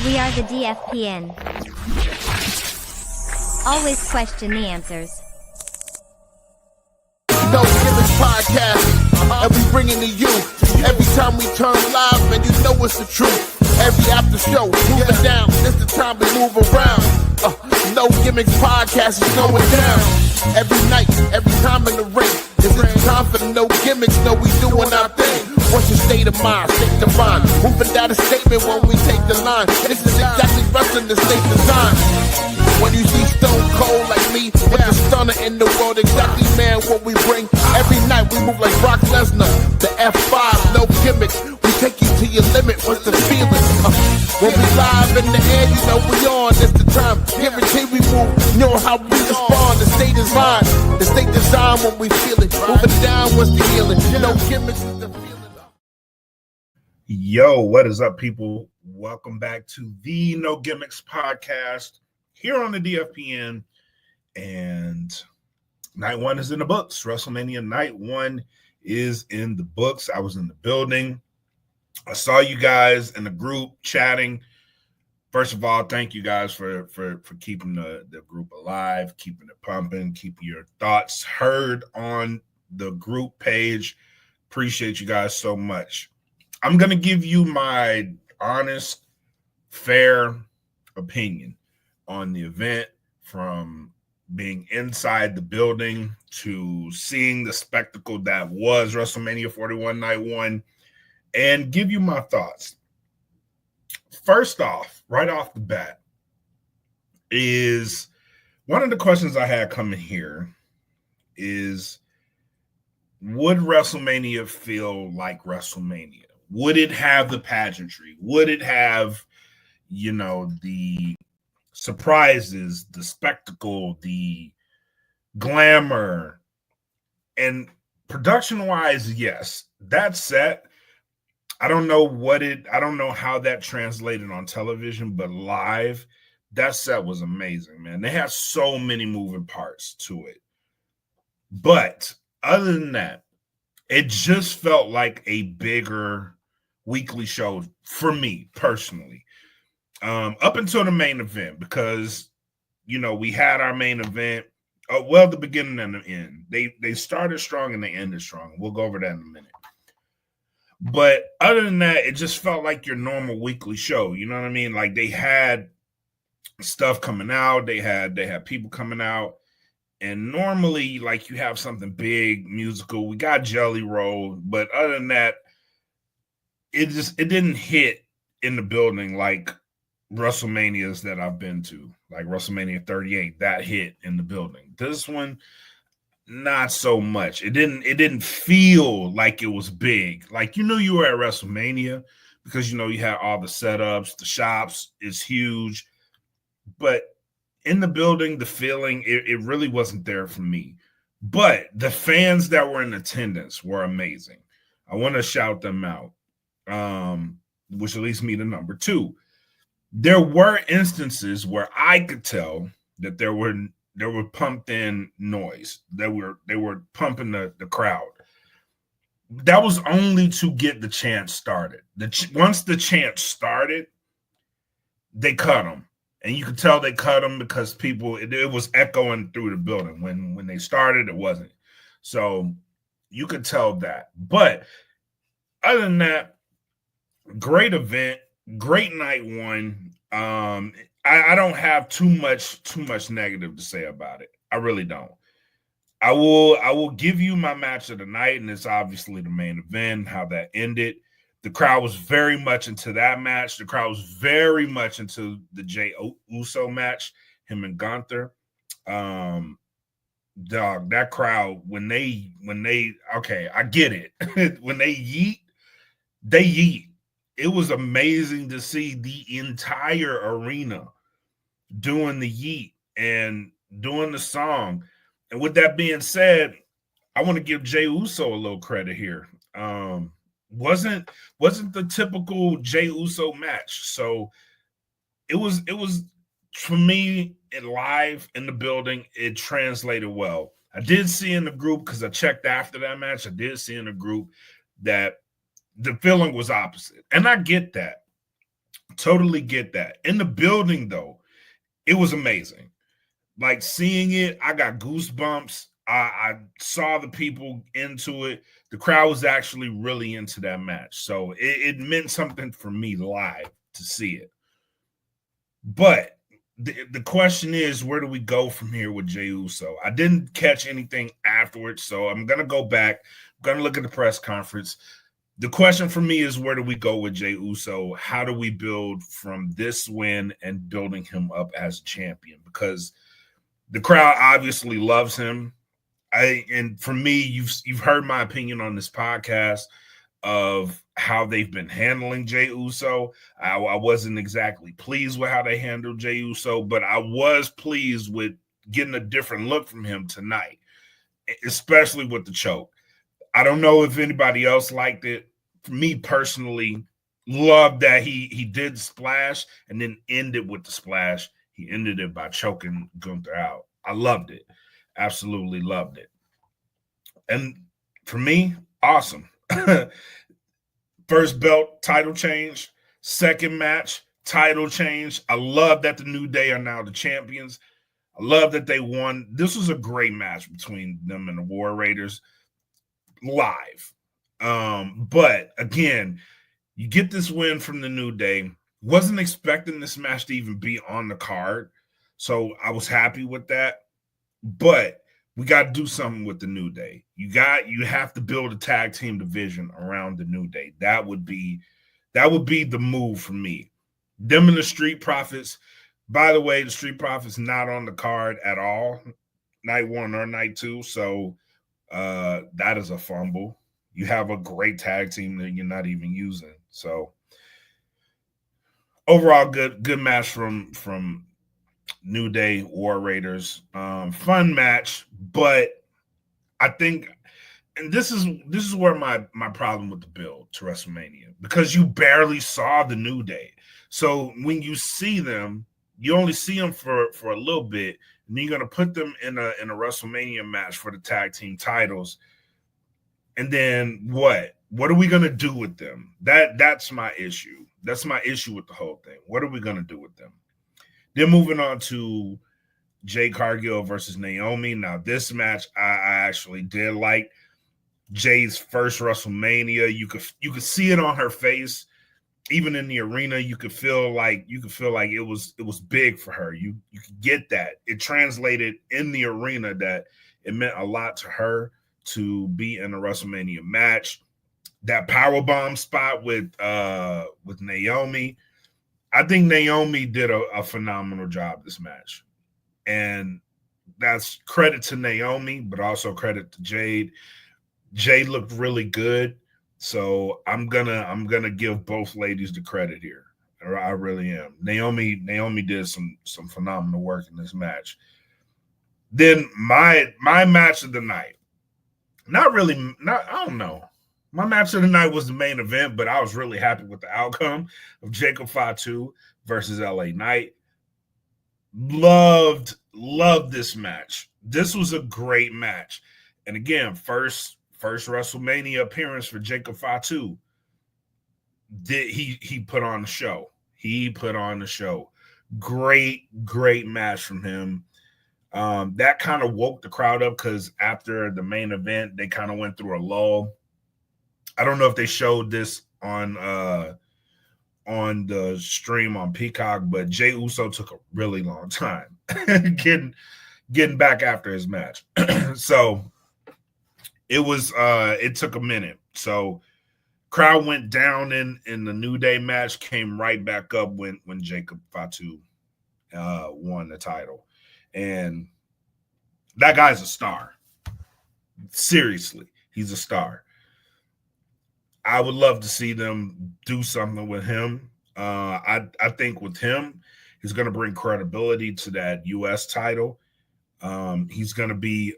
We are the DFPN. Always question the answers. No Gimmicks Podcast, and we bring it to you. Every time we turn live, man, you know it's the truth. Every after show, move it down. This the time we move around. No Gimmicks Podcast is going down. Every night, every time in the ring. This is the time for the no gimmicks. No, we doing our thing. What's your state of mind? State of mind. Moving down a statement when we take the line. This is exactly wrestling the state design. When you see Stone Cold like me, with the stunner in the world, exactly, man, what we bring. Every night we move like Brock Lesnar, the F5, no gimmicks. We take you to your limit, what's the feeling? When we live in the air, you know we on, it's the time. Guarantee we move, you know how we respond. The state is mine, the state design when we feel it. Moving down, what's the healing? No gimmicks is the feeling. Yo, what is up, people? Welcome back to the No Gimmicks Podcast here on the DFPN, and night one is in the books. WrestleMania night one is in the books. I was in the building. I saw you guys in the group chatting. First of all, thank you guys for keeping the group alive, keeping it pumping, keeping your thoughts heard on the group page. Appreciate you guys so much. I'm going to give you my honest, fair opinion on the event, from being inside the building to seeing the spectacle that was WrestleMania 41 Night 1, and give you my thoughts. First off, right off the bat, is one of the questions I had coming here is, would WrestleMania feel like WrestleMania? Would it have the pageantry? Would it have, the surprises, the spectacle, the glamour? And production-wise, yes. That set, I don't know how that translated on television, but live, that set was amazing, man. They had so many moving parts to it. But other than that, it just felt like a bigger weekly show for me personally, up until the main event, because we had our main event, the beginning and the end. They started strong and they ended strong. We'll go over that in a minute. But other than that, it just felt like your normal weekly show. You know what I mean? Like, they had stuff coming out, they had people coming out. And normally, like, you have something big, musical. We got Jelly Roll, but other than that, it didn't hit in the building like WrestleManias that I've been to, like WrestleMania 38. That hit in the building. This one, not so much. It didn't feel like it was big. Like, you were at WrestleMania because you had all the setups, the shops is huge, but in the building, the feeling, it really wasn't there for me. But the fans that were in attendance were amazing. I want to shout them out, which leads me to number two. There were instances where I could tell that there were pumped in noise. They were pumping the crowd. That was only to get the chant started. Once the chant started, they cut them. And you could tell they cut them because people, it was echoing through the building. When they started, it wasn't. So you could tell that. But other than that, great event, great night one. I don't have too much negative to say about it. I really don't. I will give you my match of the night, and it's obviously the main event, how that ended. The crowd was very much into that match. The crowd was very much into the Jey Uso match, him and Gunther. Dog, that crowd, when they okay, I get it. When they yeet. It was amazing to see the entire arena doing the yeet and doing the song. And with that being said, I want to give Jey Uso a little credit here. Wasn't the typical Jey Uso match. So it was for me, it live in the building, it translated well. I did see in the group, because I checked after that match, I did see in the group that the feeling was opposite. And I get that. Totally get that. In the building, though, it was amazing. Like seeing it, I got goosebumps. I saw the people into it. The crowd was actually really into that match. So it meant something for me live to see it. But the question is, where do we go from here with Jey Uso? I didn't catch anything afterwards, so I'm going to go back. I'm going to look at the press conference. The question for me is, where do we go with Jey Uso? How do we build from this win and building him up as a champion? Because the crowd obviously loves him. And for me, you've heard my opinion on this podcast of how they've been handling Jey Uso. I wasn't exactly pleased with how they handled Jey Uso, but I was pleased with getting a different look from him tonight, especially with the choke. I don't know if anybody else liked it. For me personally, loved that he did splash and then ended with the splash. He ended it by choking Gunther out. I loved it. Absolutely loved it. And for me, awesome. First belt title change, second match title change. I love that the New Day are now the champions. I love that they won. This was a great match between them and the War Raiders live. But again, you get this win from the New Day. Wasn't expecting this match to even be on the card. So I was happy with that. But we got to do something with the New Day. You have to build a tag team division around the New Day. That would be the move for me. Them and the Street Profits. By the way, the Street Profits not on the card at all, night 1 or night 2. So that is a fumble. You have a great tag team that you're not even using. So overall, good match from New Day, War Raiders. Fun match, but I think, and this is where my problem with the build to WrestleMania, because you barely saw the New Day. So when you see them, you only see them for a little bit, and then you're gonna put them in a WrestleMania match for the tag team titles. And then what? What are we gonna do with them? That's my issue. That's my issue with the whole thing. What are we gonna do with them? Then moving on to Jade Cargill versus Naomi. Now, this match I actually did like. Jade's first WrestleMania. You could see it on her face. Even in the arena, you could feel like it was big for her. You could get that. It translated in the arena that it meant a lot to her to be in a WrestleMania match. That powerbomb spot with Naomi. I think Naomi did a phenomenal job this match. And that's credit to Naomi, but also credit to Jade. Jade looked really good. So I'm gonna give both ladies the credit here. I really am. Naomi did some phenomenal work in this match. Then my match of the night. I don't know. My match of the night was the main event, but I was really happy with the outcome of Jacob Fatu versus LA Knight. Loved this match. This was a great match. And again, first WrestleMania appearance for Jacob Fatu. He put on the show. He put on the show. Great match from him. That kind of woke the crowd up because after the main event, they kind of went through a lull. I don't know if they showed this on the stream on Peacock, but Jey Uso took a really long time getting back after his match. So it took a minute. So crowd went down in the New Day match, came right back up when Jacob Fatu won the title. And that guy's a star. Seriously, he's a star. I would love to see them do something with him. I think with him, he's going to bring credibility to that U.S. title. He's going to be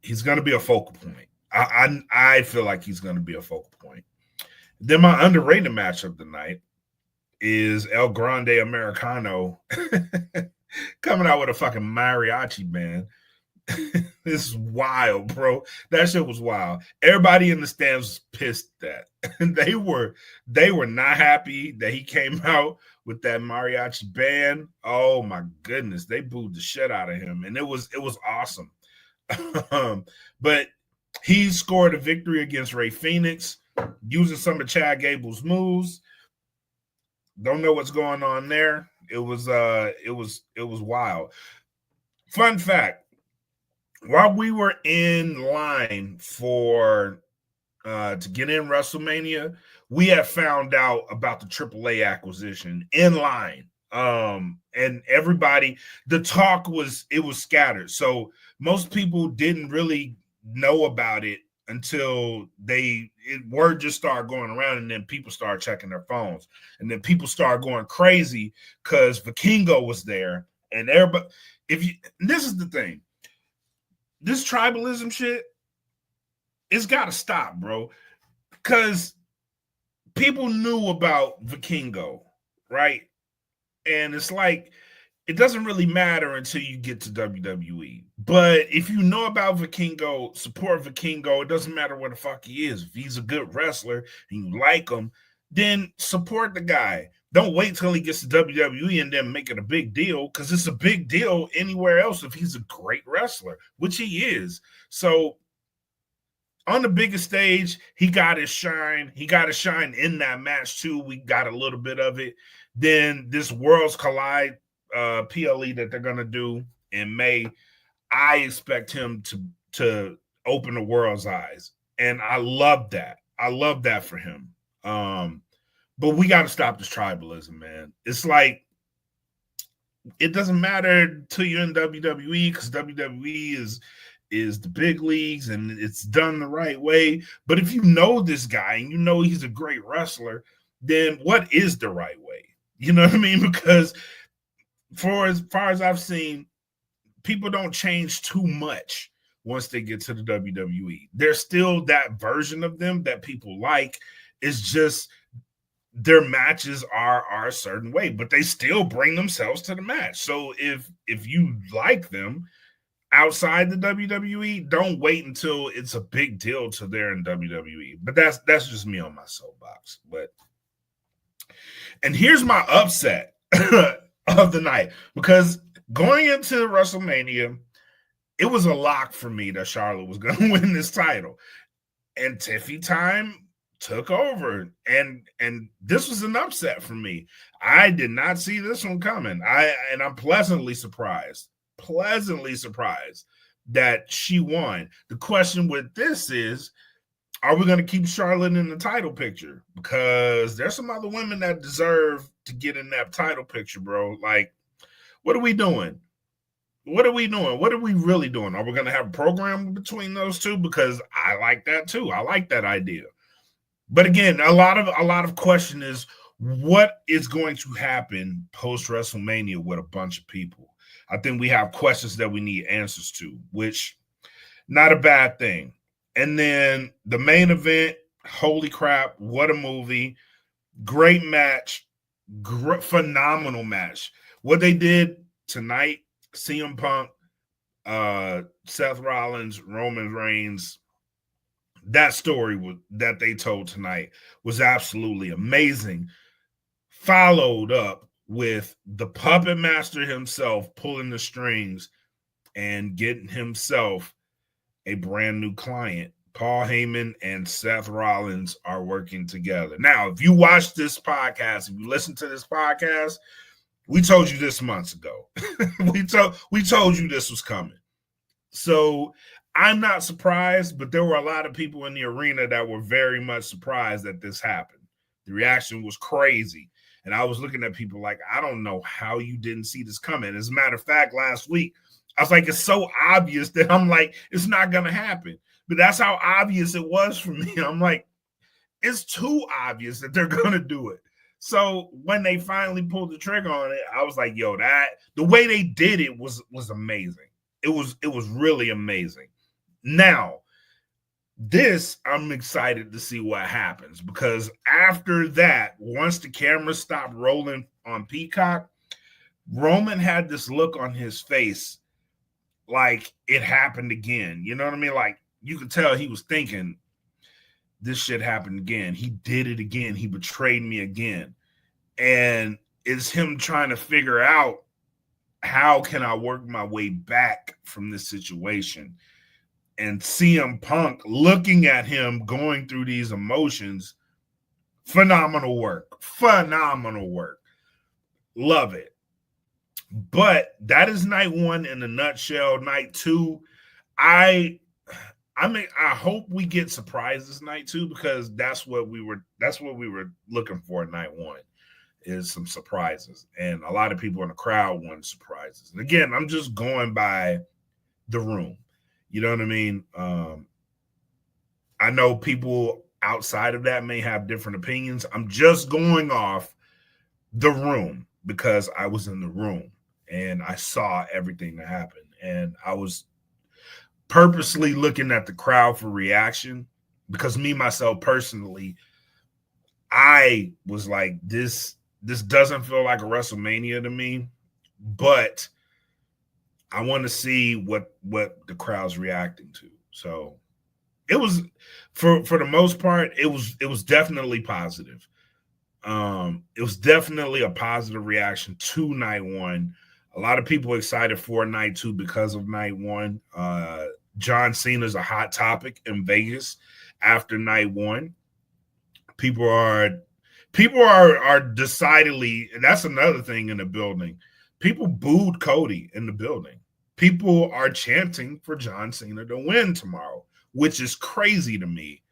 a focal point. I feel like he's going to be a focal point. Then my underrated match of the night is El Grande Americano coming out with a fucking mariachi band This is wild, bro. That shit was wild. Everybody in the stands was pissed that they were not happy that he came out with that mariachi band. Oh my goodness, they booed the shit out of him, and it was awesome. But he scored a victory against Ray Phoenix using some of Chad Gable's moves. Don't know what's going on there. It was wild. Fun fact. While we were in line for to get in WrestleMania, we had found out about the AAA acquisition in line. And everybody, the talk was scattered. So most people didn't really know about it until word just started going around, and then people started checking their phones, and then people started going crazy because Vikingo was there, and everybody. This is the thing. This tribalism shit, it's got to stop, bro. Because people knew about Vikingo, right? And it's like, it doesn't really matter until you get to WWE. But if you know about Vikingo, support Vikingo. It doesn't matter what the fuck he is. If he's a good wrestler and you like him, then support the guy. Don't wait till he gets to WWE and then make it a big deal, because it's a big deal anywhere else if he's a great wrestler, which he is. So on the biggest stage, he got his shine. He got his shine in that match too. We got a little bit of it. Then this Worlds Collide PLE that they're going to do in May, I expect him to open the world's eyes. And I love that. I love that for him. But we got to stop this tribalism, man. It's like, it doesn't matter till you're in WWE, because WWE is the big leagues and it's done the right way. But if you know this guy and you know he's a great wrestler, then what is the right way? You know what I mean? Because for as far as I've seen, people don't change too much once they get to the WWE. There's still that version of them that people like. It's just their matches are a certain way, but they still bring themselves to the match. So if you like them outside the WWE, don't wait until it's a big deal till they're in WWE. But that's just me on my soapbox. And here's my upset of the night, because going into WrestleMania, it was a lock for me that Charlotte was going to win this title, and Tiffy Time took over, and this was an upset for me. I did not see this one coming. I'm pleasantly surprised that she won. The question with this is, are we going to keep Charlotte in the title picture? Because there's some other women that deserve to get in that title picture, bro. Like, what are we doing? What are we doing? What are we really doing? Are we going to have a program between those two? Because I like that too. I like that idea. But again, a lot of question is, what is going to happen post WrestleMania with a bunch of people? I think we have questions that we need answers to, which not a bad thing. And then the main event, holy crap, what a movie. Great match, phenomenal match. What they did tonight, CM Punk, Seth Rollins, Roman Reigns, that story that they told tonight was absolutely amazing. Followed up with the puppet master himself pulling the strings and getting himself a brand new client. Paul Heyman and Seth Rollins are working together. Now, if you watch this podcast, if you listen to this podcast, we told you this months ago. we told you this was coming. So I'm not surprised, but there were a lot of people in the arena that were very much surprised that this happened. The reaction was crazy. And I was looking at people like, I don't know how you didn't see this coming. As a matter of fact, last week, I was like, it's so obvious that I'm like, it's not going to happen. But that's how obvious it was for me. I'm like, it's too obvious that they're going to do it. So when they finally pulled the trigger on it, I was like, yo, the way they did it was amazing. It was really amazing. Now, this, I'm excited to see what happens, because after that, once the camera stopped rolling on Peacock, Roman had this look on his face like it happened again. You know what I mean? Like you could tell he was thinking, this shit happened again. He did it again. He betrayed me again. And it's him trying to figure out, how can I work my way back from this situation? And CM Punk looking at him going through these emotions. Phenomenal work. Phenomenal work. Love it. But that is night one in a nutshell. Night two, I hope we get surprises night two, because that's what we were looking for in night one, is some surprises. And a lot of people in the crowd want surprises. And again, I'm just going by the room. You know what I mean? I know people outside of that may have different opinions. I'm just going off the room because I was in the room and I saw everything that happened. And I was purposely looking at the crowd for reaction, because me, myself, personally, I was like, this doesn't feel like a WrestleMania to me, but I want to see what the crowd's reacting to. So it was, for the most part, it was definitely positive. It was definitely a positive reaction to night one. A lot of people excited for night two because of night one. John Cena's a hot topic in Vegas after night one. People are decidedly, and that's another thing in the building. People booed Cody in the building. People are chanting for John Cena to win tomorrow, which is crazy to me.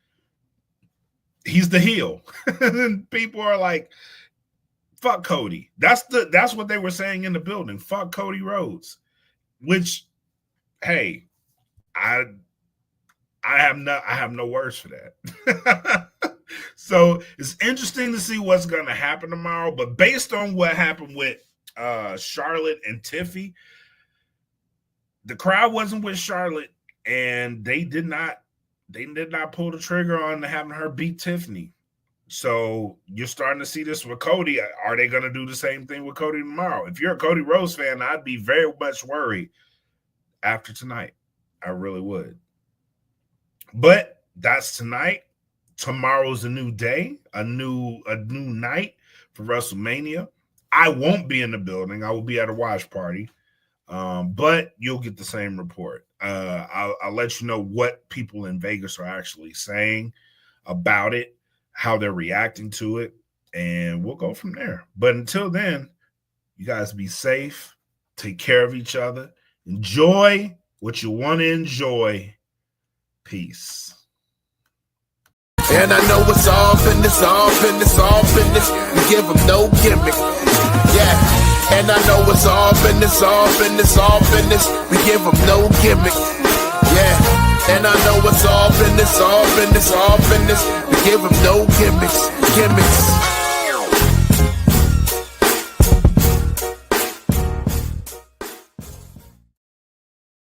He's the heel. And people are like, fuck Cody. That's what they were saying in the building. Fuck Cody Rhodes. Which, hey, I have no words for that. So it's interesting to see what's going to happen tomorrow. But based on what happened with Charlotte and Tiffy, the crowd wasn't with Charlotte, and they did not pull the trigger on having her beat Tiffany. So you're starting to see this with Cody. Are they going to do the same thing with Cody tomorrow? If you're a Cody Rhodes fan, I'd be very much worried after tonight. I really would. But that's tonight. Tomorrow's a new day, a new night for WrestleMania. I won't be in the building. I will be at a watch party. But you'll get the same report. I'll let you know what people in Vegas are actually saying about it, how they're reacting to it, and we'll go from there. But until then, you guys be safe, take care of each other, enjoy what you want to enjoy. Peace. And I know it's all business, all business, all business. We give them no gimmick. Yeah. And I know it's all business, all business, all business. We give them no gimmick. Yeah. And I know it's all business, all business, all business. We give them no gimmicks.